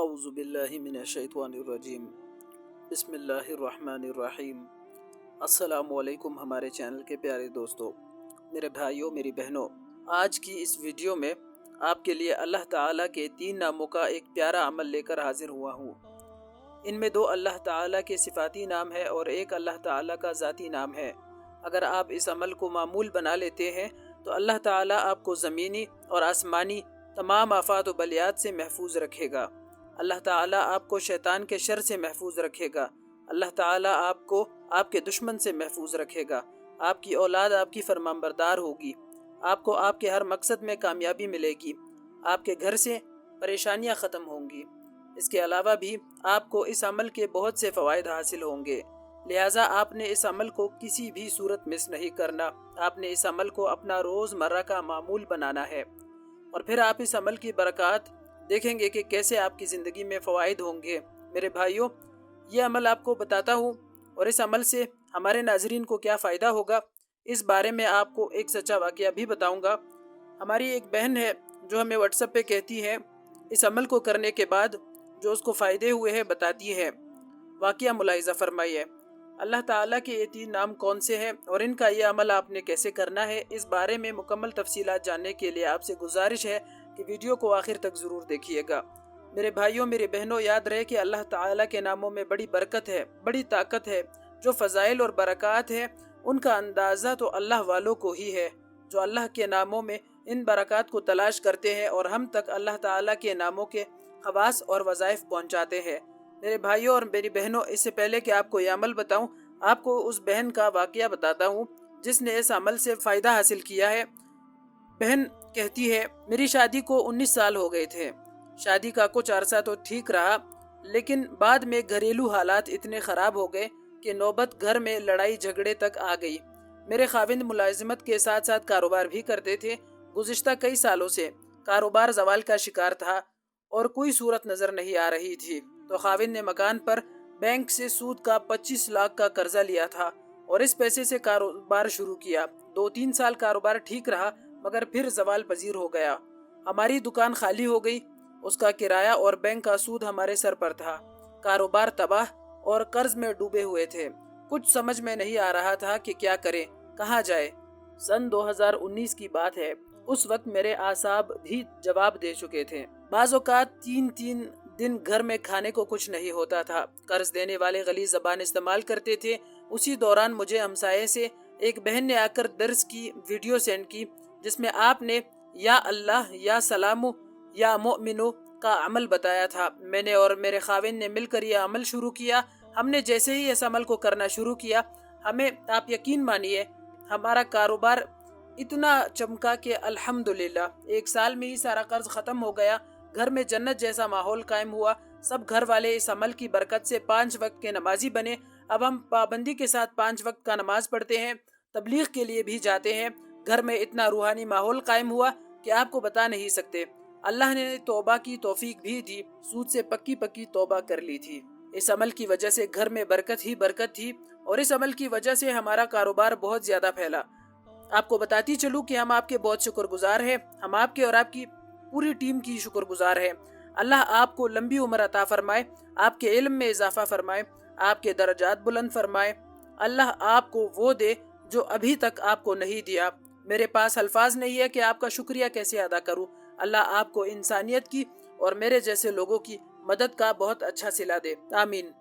اعوذ باللہ من الشیطان الرجیم بسم اللہ الرحمن الرحیم۔ السلام علیکم ہمارے چینل کے پیارے دوستو، میرے بھائیوں، میری بہنوں، آج کی اس ویڈیو میں آپ کے لیے اللہ تعالیٰ کے 3 ناموں کا ایک پیارا عمل لے کر حاضر ہوا ہوں۔ ان میں 2 اللہ تعالیٰ کے صفاتی نام ہے اور ایک اللہ تعالیٰ کا ذاتی نام ہے۔ اگر آپ اس عمل کو معمول بنا لیتے ہیں تو اللہ تعالیٰ آپ کو زمینی اور آسمانی تمام آفات و بلیات سے محفوظ رکھے گا۔ اللہ تعالیٰ آپ کو شیطان کے شر سے محفوظ رکھے گا۔ اللہ تعالیٰ آپ کو آپ کے دشمن سے محفوظ رکھے گا۔ آپ کی اولاد آپ کی فرمانبردار ہوگی۔ آپ کو آپ کے ہر مقصد میں کامیابی ملے گی۔ آپ کے گھر سے پریشانیاں ختم ہوں گی۔ اس کے علاوہ بھی آپ کو اس عمل کے بہت سے فوائد حاصل ہوں گے۔ لہٰذا آپ نے اس عمل کو کسی بھی صورت مس نہیں کرنا۔ آپ نے اس عمل کو اپنا روزمرہ کا معمول بنانا ہے، اور پھر آپ اس عمل کی برکات دیکھیں گے کہ کیسے آپ کی زندگی میں فوائد ہوں گے۔ میرے بھائیوں، یہ عمل آپ کو بتاتا ہوں، اور اس عمل سے ہمارے ناظرین کو کیا فائدہ ہوگا، اس بارے میں آپ کو ایک سچا واقعہ بھی بتاؤں گا۔ ہماری ایک بہن ہے جو ہمیں واٹس ایپ پہ کہتی ہے، اس عمل کو کرنے کے بعد جو اس کو فائدے ہوئے ہیں بتاتی ہے۔ واقعہ ملاحظہ فرمائیے۔ اللہ تعالیٰ کے یہ 3 نام کون سے ہیں اور ان کا یہ عمل آپ نے کیسے کرنا ہے، اس بارے میں مکمل تفصیلات جاننے کے لیے آپ سے گزارش ہے کہ ویڈیو کو آخر تک ضرور دیکھیے گا۔ میرے بھائیوں، میری بہنوں، یاد رہے کہ اللہ تعالیٰ کے ناموں میں بڑی برکت ہے، بڑی طاقت ہے۔ جو فضائل اور برکات ہیں ان کا اندازہ تو اللہ والوں کو ہی ہے، جو اللہ کے ناموں میں ان برکات کو تلاش کرتے ہیں اور ہم تک اللہ تعالیٰ کے ناموں کے خواص اور وظائف پہنچاتے ہیں۔ میرے بھائیوں اور میری بہنوں، اس سے پہلے کہ آپ کو یہ عمل بتاؤں، آپ کو اس بہن کا واقعہ بتاتا ہوں جس نے اس عمل سے فائدہ حاصل کیا ہے۔ بہن کہتی ہے، میری شادی کو 19 سال ہو گئے تھے۔ شادی کا کچھ عرصہ تو ٹھیک رہا، لیکن بعد میں گھریلو حالات اتنے خراب ہو گئے کہ نوبت گھر میں لڑائی جھگڑے تک آ گئی۔ میرے خاوند ملازمت کے ساتھ ساتھ کاروبار بھی کرتے تھے۔ گزشتہ کئی سالوں سے کاروبار زوال کا شکار تھا اور کوئی صورت نظر نہیں آ رہی تھی، تو خاوند نے مکان پر بینک سے سود کا 25 لاکھ کا قرضہ لیا تھا اور اس پیسے سے کاروبار شروع کیا۔ 2-3 سال کاروبار ٹھیک رہا، مگر پھر زوال پذیر ہو گیا۔ ہماری دکان خالی ہو گئی، اس کا کرایہ اور بینک کا سود ہمارے سر پر تھا۔ کاروبار تباہ اور قرض میں ڈوبے ہوئے تھے۔ کچھ سمجھ میں نہیں آ رہا تھا کہ کیا کریں، کہاں جائے۔ سن 2019 کی بات ہے۔ اس وقت میرے اعصاب بھی جواب دے چکے تھے۔ بعض اوقات 3 دن گھر میں کھانے کو کچھ نہیں ہوتا تھا۔ قرض دینے والے غلیظ زبان استعمال کرتے تھے۔ اسی دوران مجھے ہمسائے سے ایک بہن نے آ کر درس کی ویڈیو سینڈ کی، جس میں آپ نے یا اللہ، یا سلامو، یا مؤمنو کا عمل بتایا تھا۔ میں نے اور میرے خاوند نے مل کر یہ عمل شروع کیا۔ ہم نے جیسے ہی اس عمل کو کرنا شروع کیا، ہمیں، آپ یقین مانیے، ہمارا کاروبار اتنا چمکا کہ الحمدللہ 1 سال میں ہی سارا قرض ختم ہو گیا۔ گھر میں جنت جیسا ماحول قائم ہوا۔ سب گھر والے اس عمل کی برکت سے 5 وقت کے نمازی بنے۔ اب ہم پابندی کے ساتھ 5 وقت کا نماز پڑھتے ہیں، تبلیغ کے لیے بھی جاتے ہیں۔ گھر میں اتنا روحانی ماحول قائم ہوا کہ آپ کو بتا نہیں سکتے۔ اللہ نے توبہ کی توفیق بھی دی، سود سے پکی توبہ کر لی تھی۔ اس عمل کی وجہ سے گھر میں برکت ہی برکت تھی، اور اس عمل کی وجہ سے ہمارا کاروبار بہت زیادہ پھیلا۔ آپ کو بتاتی چلوں کہ ہم آپ کے بہت شکر گزار ہیں۔ ہم آپ کے اور آپ کی پوری ٹیم کی شکر گزار ہیں۔ اللہ آپ کو لمبی عمر عطا فرمائے، آپ کے علم میں اضافہ فرمائے، آپ کے درجات بلند فرمائے۔ اللہ آپ کو وہ دے جو ابھی تک آپ کو نہیں دیا۔ میرے پاس الفاظ نہیں ہے کہ آپ کا شکریہ کیسے ادا کروں۔ اللہ آپ کو انسانیت کی اور میرے جیسے لوگوں کی مدد کا بہت اچھا صلہ دے، آمین۔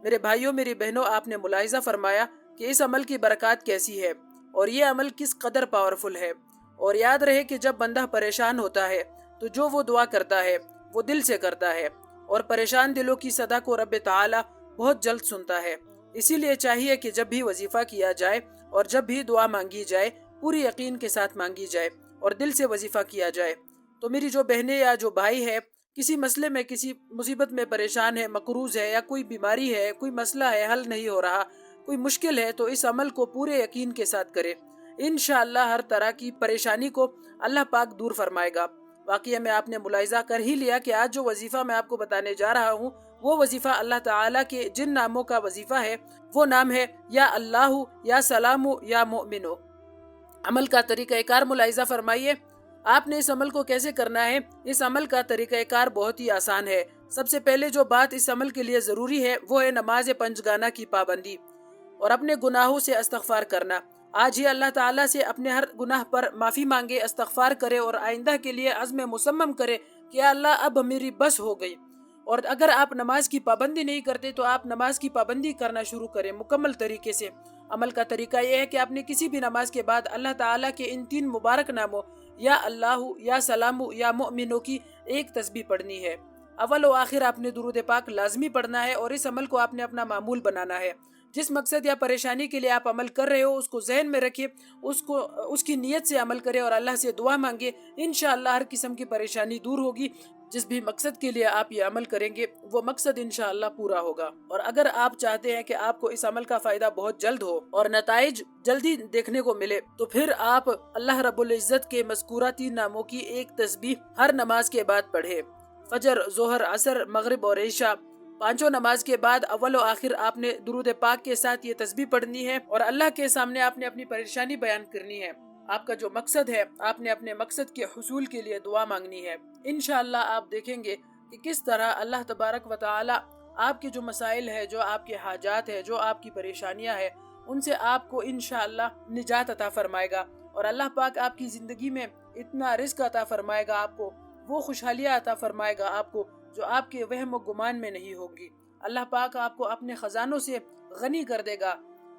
میرے بھائیوں، میری بہنوں، آپ نے ملاحظہ فرمایا کہ اس عمل کی برکات کیسی ہے اور یہ عمل کس قدر پاورفل ہے۔ اور یاد رہے کہ جب بندہ پریشان ہوتا ہے تو جو وہ دعا کرتا ہے وہ دل سے کرتا ہے، اور پریشان دلوں کی صدا کو رب تعالی بہت جلد سنتا ہے۔ اسی لیے چاہیے کہ جب بھی وظیفہ کیا جائے اور جب بھی دعا مانگی جائے، پوری یقین کے ساتھ مانگی جائے اور دل سے وظیفہ کیا جائے۔ تو میری جو بہنیں یا جو بھائی ہے، کسی مسئلے میں، کسی مصیبت میں پریشان ہے، مقروض ہے، یا کوئی بیماری ہے، کوئی مسئلہ ہے حل نہیں ہو رہا، کوئی مشکل ہے، تو اس عمل کو پورے یقین کے ساتھ کرے۔ انشاءاللہ ہر طرح کی پریشانی کو اللہ پاک دور فرمائے گا۔ واقعہ میں آپ نے ملاحظہ کر ہی لیا کہ آج جو وظیفہ میں آپ کو بتانے جا رہا ہوں، وہ وظیفہ اللہ تعالیٰ کے جن ناموں کا وظیفہ ہے، وہ نام ہے یا اللہ، یا سلامو، یا مؤمنو۔ عمل کا طریقہ کار ملاحظہ فرمائیے۔ آپ نے اس عمل کو کیسے کرنا ہے؟ اس عمل کا طریقہ کار بہت ہی آسان ہے۔ سب سے پہلے جو بات اس عمل کے لیے ضروری ہے وہ ہے نماز پنجگانہ کی پابندی اور اپنے گناہوں سے استغفار کرنا۔ آج ہی اللہ تعالیٰ سے اپنے ہر گناہ پر معافی مانگے، استغفار کرے اور آئندہ کے لیے عزم مصمم کرے کہ یا اللہ اب میری بس ہو گئی۔ اور اگر آپ نماز کی پابندی نہیں کرتے تو آپ نماز کی پابندی کرنا شروع کریں مکمل طریقے سے۔ عمل کا طریقہ یہ ہے کہ آپ نے کسی بھی نماز کے بعد اللہ تعالیٰ کے ان 3 مبارک ناموں یا اللہ یا سلام یا مؤمنوں کی ایک تسبیح پڑھنی ہے۔ اول و آخر آپ نے درود پاک لازمی پڑھنا ہے اور اس عمل کو آپ نے اپنا معمول بنانا ہے۔ جس مقصد یا پریشانی کے لیے آپ عمل کر رہے ہو اس کو ذہن میں رکھیں، اس کی نیت سے عمل کریں اور اللہ سے دعا مانگے۔ انشاءاللہ ہر قسم کی پریشانی دور ہوگی۔ جس بھی مقصد کے لیے آپ یہ عمل کریں گے وہ مقصد انشاءاللہ پورا ہوگا۔ اور اگر آپ چاہتے ہیں کہ آپ کو اس عمل کا فائدہ بہت جلد ہو اور نتائج جلدی دیکھنے کو ملے تو پھر آپ اللہ رب العزت کے مذکورہ 3 ناموں کی ایک تسبیح ہر نماز کے بعد پڑھے۔ فجر، ظہر، عصر، مغرب اور عشاء 5 نماز کے بعد اول و آخر آپ نے درود پاک کے ساتھ یہ تسبیح پڑھنی ہے اور اللہ کے سامنے آپ نے اپنی پریشانی بیان کرنی ہے۔ آپ کا جو مقصد ہے آپ نے اپنے مقصد کے حصول کے لیے دعا مانگنی ہے۔ انشاءاللہ آپ دیکھیں گے کہ کس طرح اللہ تبارک و تعالی آپ کے جو مسائل ہے، جو آپ کے حاجات ہے، جو آپ کی پریشانیاں ہیں، ان سے آپ کو انشاءاللہ نجات عطا فرمائے گا اور اللہ پاک آپ کی زندگی میں اتنا رزق عطا فرمائے گا، آپ کو وہ خوشحالیاں عطا فرمائے گا آپ کو جو آپ کے وہم و گمان میں نہیں ہوگی۔ اللہ پاک آپ کو اپنے خزانوں سے غنی کر دے گا۔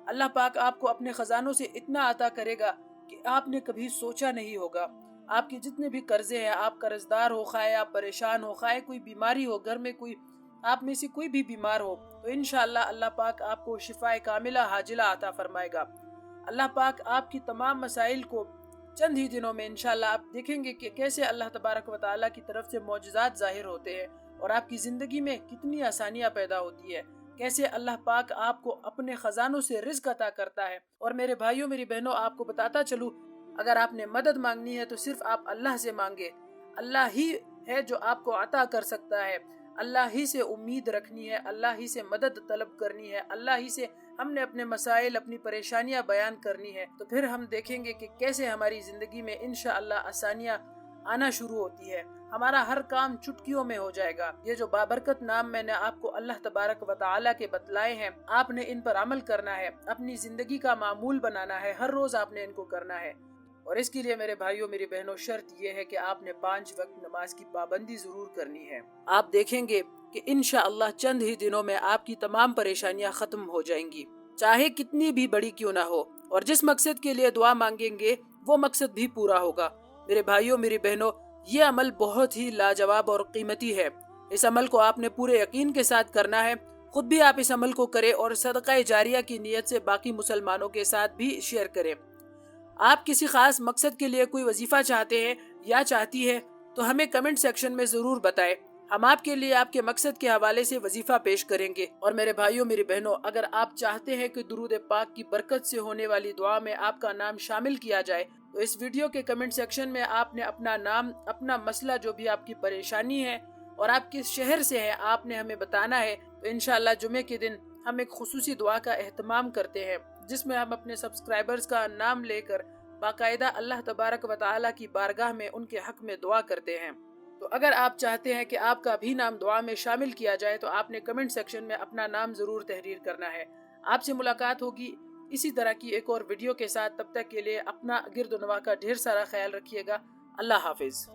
اللہ پاک آپ کو اپنے خزانوں سے اتنا عطا کرے گا کہ آپ نے کبھی سوچا نہیں ہوگا۔ آپ کے جتنے بھی قرضے ہیں، آپ قرضدار ہو، خواہ آپ پریشان ہو، خواہ کوئی بیماری ہو، گھر میں کوئی آپ میں سے کوئی بھی بیمار ہو، تو انشاءاللہ اللہ پاک آپ کو شفائے کاملہ عاجلہ عطا فرمائے گا۔ اللہ پاک آپ کی تمام مسائل کو چند ہی دنوں میں انشاءاللہ آپ دیکھیں گے کہ کیسے اللہ تبارک و تعالیٰ کی طرف سے معجزات ظاہر ہوتے ہیں اور آپ کی زندگی میں کتنی آسانیاں پیدا ہوتی ہے، کیسے اللہ پاک آپ کو اپنے خزانوں سے رزق عطا کرتا ہے۔ اور میرے بھائیوں میری بہنوں، آپ کو بتاتا چلوں، اگر آپ نے مدد مانگنی ہے تو صرف آپ اللہ سے مانگے۔ اللہ ہی ہے جو آپ کو عطا کر سکتا ہے۔ اللہ ہی سے امید رکھنی ہے، اللہ ہی سے مدد طلب کرنی ہے، اللہ ہی سے ہم نے اپنے مسائل، اپنی پریشانیاں بیان کرنی ہے، تو پھر ہم دیکھیں گے کہ کیسے ہماری زندگی میں انشاءاللہ آسانیاں آنا شروع ہوتی ہے۔ ہمارا ہر کام چٹکیوں میں ہو جائے گا۔ یہ جو بابرکت نام میں نے آپ کو اللہ تبارک و تعالیٰ کے بتلائے ہیں، آپ نے ان پر عمل کرنا ہے، اپنی زندگی کا معمول بنانا ہے، ہر روز آپ نے ان کو کرنا ہے۔ اور اس کے لیے میرے بھائیوں میری بہنوں شرط یہ ہے کہ آپ نے 5 وقت نماز کی پابندی ضرور کرنی ہے۔ آپ دیکھیں گے کہ انشاءاللہ چند ہی دنوں میں آپ کی تمام پریشانیاں ختم ہو جائیں گی، چاہے کتنی بھی بڑی کیوں نہ ہو، اور جس مقصد کے لیے دعا مانگیں گے وہ مقصد بھی پورا ہوگا۔ میرے بھائیوں میری بہنوں، یہ عمل بہت ہی لاجواب اور قیمتی ہے۔ اس عمل کو آپ نے پورے یقین کے ساتھ کرنا ہے۔ خود بھی آپ اس عمل کو کریں اور صدقہ جاریہ کی نیت سے باقی مسلمانوں کے ساتھ بھی شیئر کریں۔ آپ کسی خاص مقصد کے لیے کوئی وظیفہ چاہتے ہیں یا چاہتی ہے تو ہمیں کمنٹ سیکشن میں ضرور بتائیں۔ ہم آپ کے لیے آپ کے مقصد کے حوالے سے وظیفہ پیش کریں گے۔ اور میرے بھائیوں میری بہنوں، اگر آپ چاہتے ہیں کہ درود پاک کی برکت سے ہونے والی دعا میں آپ کا نام شامل کیا جائے تو اس ویڈیو کے کمنٹ سیکشن میں آپ نے اپنا نام، اپنا مسئلہ، جو بھی آپ کی پریشانی ہے اور آپ کس شہر سے ہے، آپ نے ہمیں بتانا ہے۔ تو انشاءاللہ جمعے کے دن ہم ایک خصوصی دعا کا اہتمام کرتے ہیں جس میں ہم اپنے سبسکرائبرز کا نام لے کر باقاعدہ اللہ تبارک و تعالیٰ کی بارگاہ میں ان کے حق میں دعا کرتے ہیں۔ تو اگر آپ چاہتے ہیں کہ آپ کا بھی نام دعا میں شامل کیا جائے تو آپ نے کمنٹ سیکشن میں اپنا نام ضرور تحریر کرنا ہے۔ آپ سے ملاقات ہوگی اسی طرح کی ایک اور ویڈیو کے ساتھ۔ تب تک کے لیے اپنا گرد و نواح کا ڈھیر سارا خیال رکھیے گا۔ اللہ حافظ۔